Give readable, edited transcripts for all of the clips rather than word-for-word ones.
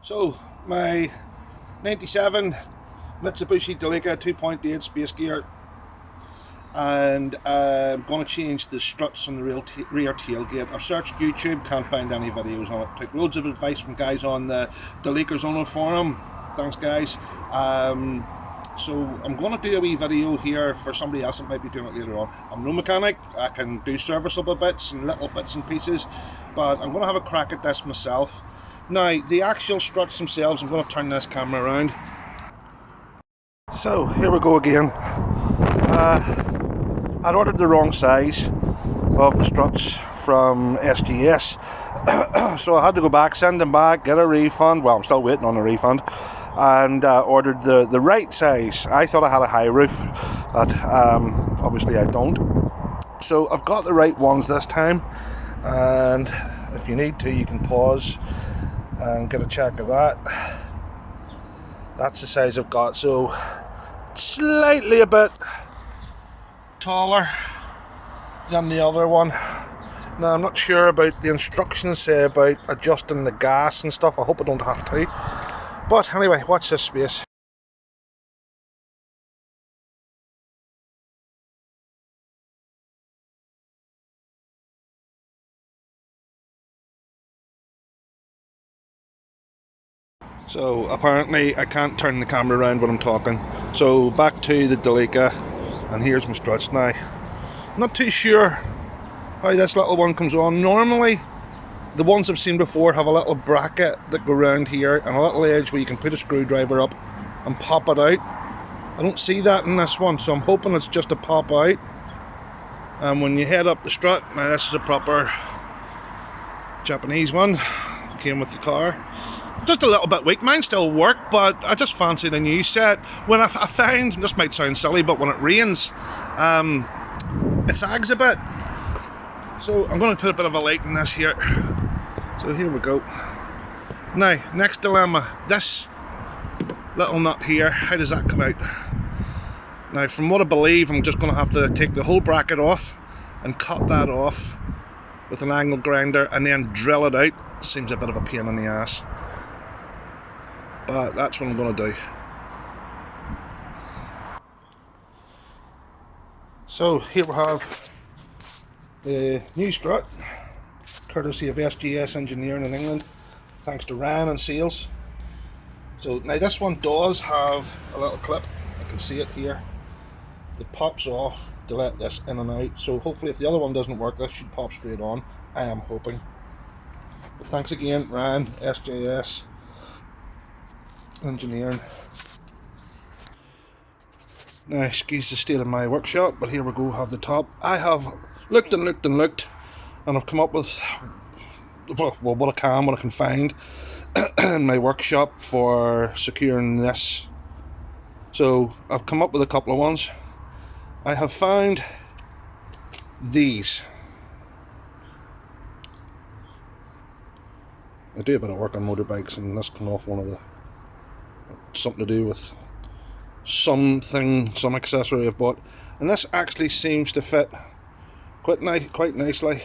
So my 97 Mitsubishi Delica 2.8 space gear, and I'm going to change the struts on the rear tailgate. I've searched YouTube, can't find any videos on it. Took loads of advice from guys on the Delica's owner forum. Thanks guys. So I'm going to do a wee video here for somebody else that might be doing it later on. I'm no mechanic, I can do serviceable bits and little bits and pieces, but I'm going to have a crack at this myself. Now, the actual struts themselves, I'm going to turn this camera around. So, here we go again. I'd ordered the wrong size of the struts from SGS. So I had to go back, send them back, get a refund. Well, I'm still waiting on a refund. And ordered the right size. I thought I had a high roof, but obviously I don't. So I've got the right ones this time. And if you need to, you can pause and get a check of that. That's the size I've got, so slightly a bit taller than the other one. Now I'm not sure about the instructions say about adjusting the gas and stuff. I hope I don't have to, but anyway, watch this space. So apparently I can't turn the camera around when I'm talking. So back to the Delica, and here's my struts now. Not too sure how this little one comes on. Normally the ones I've seen before have a little bracket that go around here and a little edge where you can put a screwdriver up and pop it out. I don't see that in this one, so I'm hoping it's just a pop out. And when you head up the strut, now this is a proper Japanese one, came with the car. Just a little bit weak. Mine still work, but I just fancied a new set. When I find, this might sound silly, but when it rains, it sags a bit. So I'm going to put a bit of a light in this here. So here we go. Now, next dilemma. This little nut here, how does that come out? Now, from what I believe, I'm just going to have to take the whole bracket off and cut that off with an angle grinder and then drill it out. Seems a bit of a pain in the ass, but that's what I'm going to do. So here we have the new strut, courtesy of SGS Engineering in England, thanks to Ryan and Sales. So now this one does have a little clip, I can see it here, that pops off to let this in and out. So hopefully if the other one doesn't work, this should pop straight on, I am hoping. But thanks again, Ryan, SGS Engineering. Now, excuse the state of my workshop, but here we go, have the top. I have looked and looked and looked, and I've come up with well, what I can find in my workshop for securing this. So I've come up with a couple of ones. I have found these. I do a bit of work on motorbikes, and this came off one of the, something to do with some accessory I've bought, and this actually seems to fit quite nicely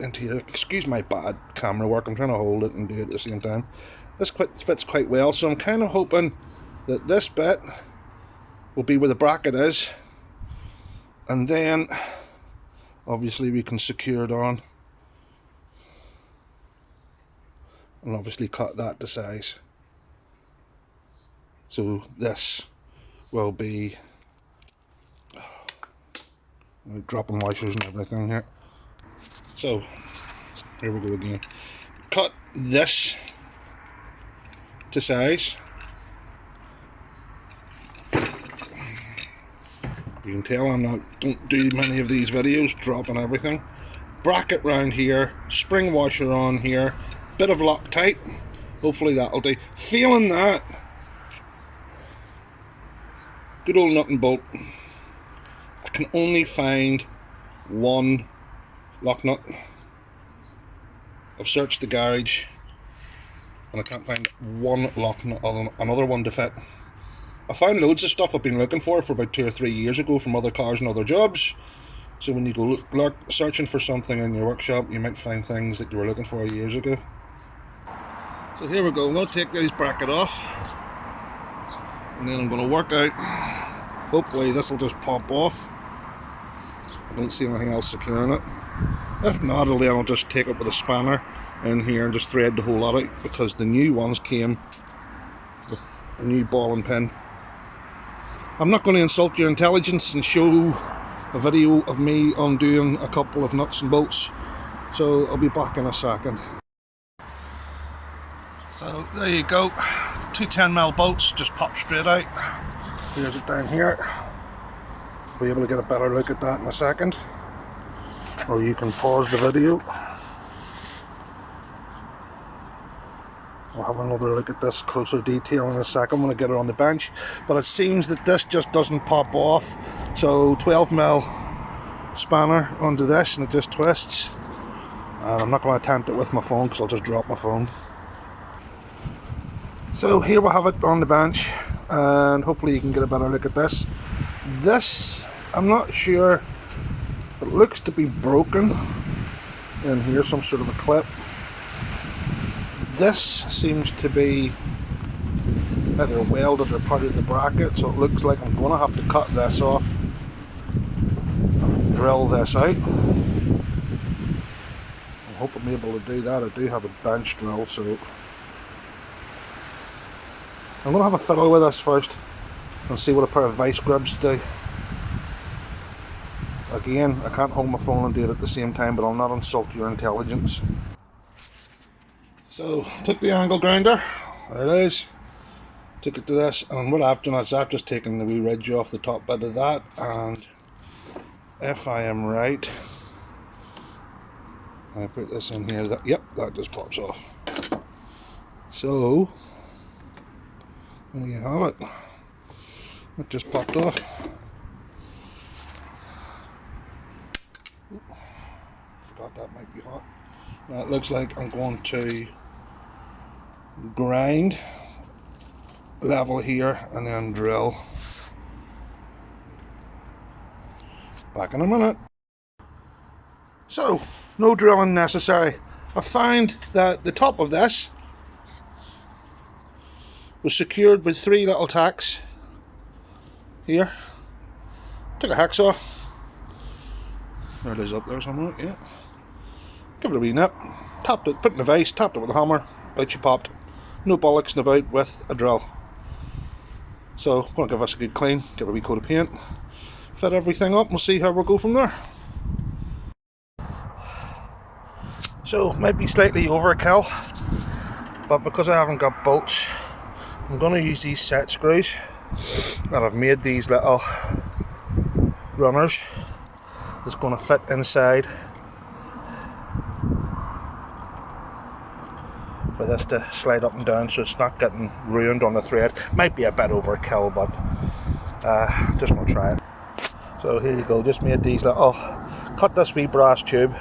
into here. Excuse my bad camera work, I'm trying to hold it and do it at the same time. This fits quite well, so I'm kind of hoping that this bit will be where the bracket is, and then obviously we can secure it on and obviously cut that to size. So this will be dropping washers and everything here. So here we go again. Cut this to size. You can tell don't do many of these videos, dropping everything. Bracket round here, spring washer on here, bit of Loctite, hopefully that'll do. Failing that, good old nut and bolt. I can only find one lock nut. I've searched the garage and I can't find one lock nut, another one to fit. I found loads of stuff I've been looking for about 2 or 3 years ago from other cars and other jobs. So when you go searching for something in your workshop, you might find things that you were looking for years ago. So here we go, I'm going to take this bracket off, and then I'm going to work out, hopefully this will just pop off. I don't see anything else securing it. If not, then I'll just take it with a spanner in here and just thread the whole lot out, because the new ones came with a new ball and pin. I'm not going to insult your intelligence and show a video of me undoing a couple of nuts and bolts, so I'll be back in a second. So there you go, two 10mm bolts just pop straight out. Here's it down here. Be able to get a better look at that in a second, or you can pause the video. We'll have another look at this closer detail in a second when I get it on the bench, but it seems that this just doesn't pop off. So 12mm spanner onto this and it just twists, and I'm not going to attempt it with my phone because I'll just drop my phone. So here we have it on the bench, and hopefully you can get a better look at this. This, I'm not sure, it looks to be broken, and here's some sort of a clip. This seems to be either welded or part of the bracket, so it looks like I'm going to have to cut this off and drill this out. I hope I'm able to do that. I do have a bench drill, so I'm going to have a fiddle with this first and see what a pair of vice grips do. Again, I can't hold my phone and do it at the same time, but I'll not insult your intelligence. So, took the angle grinder, there it is, took it to this, and what I've done is I've just taken the wee ridge off the top bit of that, and if I am right, I put this in here, yep, that just pops off. So, there you have it. It just popped off. Forgot that might be hot. That looks like I'm going to grind level here and then drill. Back in a minute. So, no drilling necessary. I found that the top of this was secured with 3 little tacks here. Took a hacksaw. There it is up there somewhere, yeah. Give it a wee nip. Tapped it, put it in a vise, tapped it with a hammer, out she popped. No bollocks about with a drill. So, I'm going to give us a good clean, give it a wee coat of paint, fit everything up, and we'll see how we'll go from there. So, might be slightly overkill, but because I haven't got bolts, I'm going to use these set screws, and I've made these little runners that's going to fit inside for this to slide up and down, so it's not getting ruined on the thread. Might be a bit overkill, but just going to try it. So here you go, just made these little, cut this wee brass tube.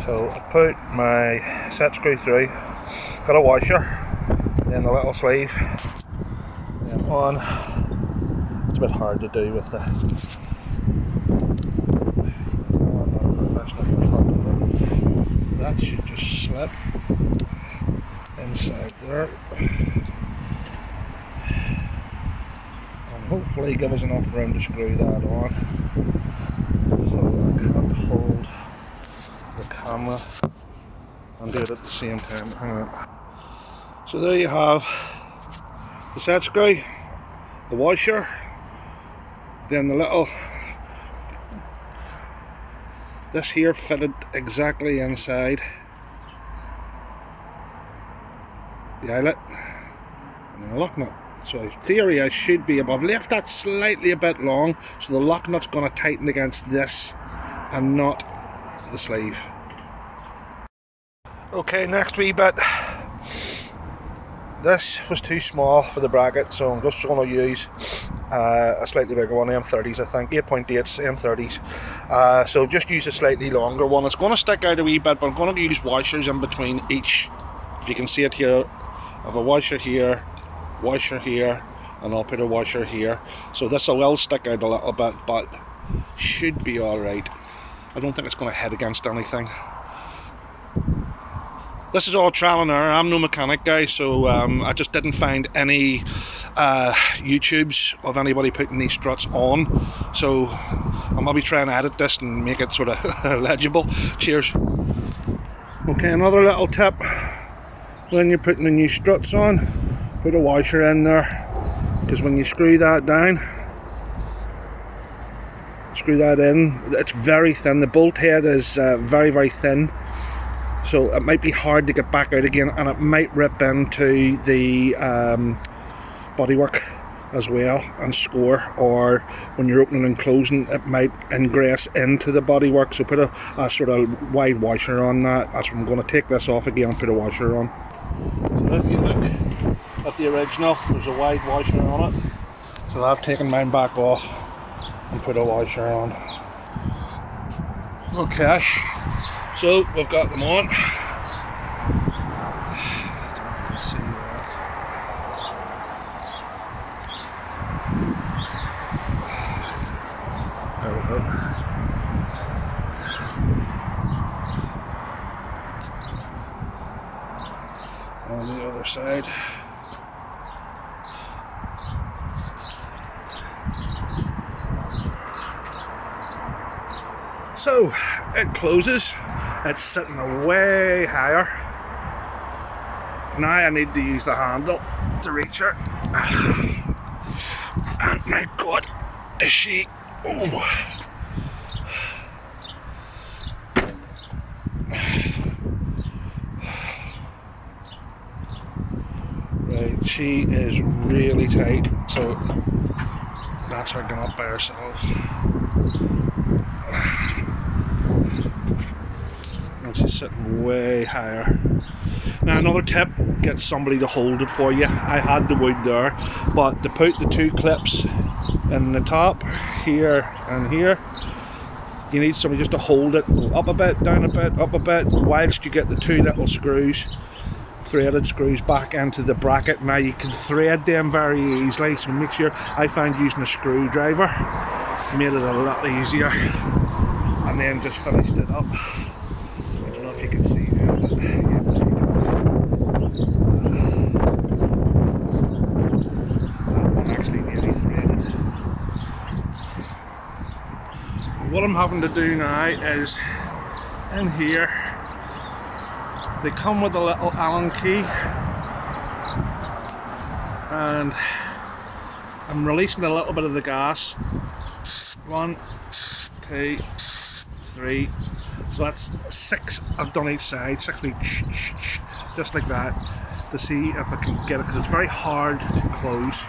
So I put my set screw through, got a washer, then the little sleeve, then on. It's a bit hard to do with the professional photographer. That should just slip inside there and hopefully give us enough room to screw that on. So I can't hold the camera and do it at the same time. Hang on. So there you have the set screw, the washer, then the little, this here fitted exactly inside the eyelet and the lock nut. So in theory I should be above. Left that slightly a bit long, so the lock nut's going to tighten against this and not the sleeve. Okay, next wee bit. This was too small for the bracket, so I'm just going to use a slightly bigger one, M30s I think, 8.8s, M30s. So just use a slightly longer one. It's going to stick out a wee bit, but I'm going to use washers in between each. If you can see it here, I have a washer here, and I'll put a washer here. So this will stick out a little bit, but should be alright. I don't think it's going to hit against anything. This is all trial and error. I'm no mechanic, guys, so I just didn't find any YouTubes of anybody putting these struts on. So I'm going to be trying to edit this and make it sort of legible. Cheers. Okay, another little tip. When you're putting the new struts on, put a washer in there, because when you screw that down, screw that in, it's very thin. The bolt head is very, very thin. So it might be hard to get back out again, and it might rip into the bodywork as well and score, or when you're opening and closing it might ingress into the bodywork. So put a sort of wide washer on that. That's what I'm going to take this off again and put a washer on. So if you look at the original, there's a wide washer on it. So I've taken mine back off and put a washer on. Okay. So we've got them on. I don't know if you can see that. There we go. On the other side. So it closes. It's sitting way higher. Now I need to use the handle to reach her. And my God, is she... Oh. Right, she is really tight, so that's her going up by herself. And she's sitting way higher. Now another tip, get somebody to hold it for you. I had the wood there, but to put the two clips in the top, here and here, you need somebody just to hold it, go up a bit, down a bit, up a bit, whilst you get the two little screws, threaded screws back into the bracket. Now you can thread them very easily, so make sure, I found using a screwdriver made it a lot easier, and then just finished it up. I don't know if you can see that, but that one actually nearly threaded. What I'm having to do now is, in here, they come with a little Allen key, and I'm releasing a little bit of the gas. 1, 2, 3. So that's 6 I've done each side, 6 just like that, to see if I can get it, because it's very hard to close.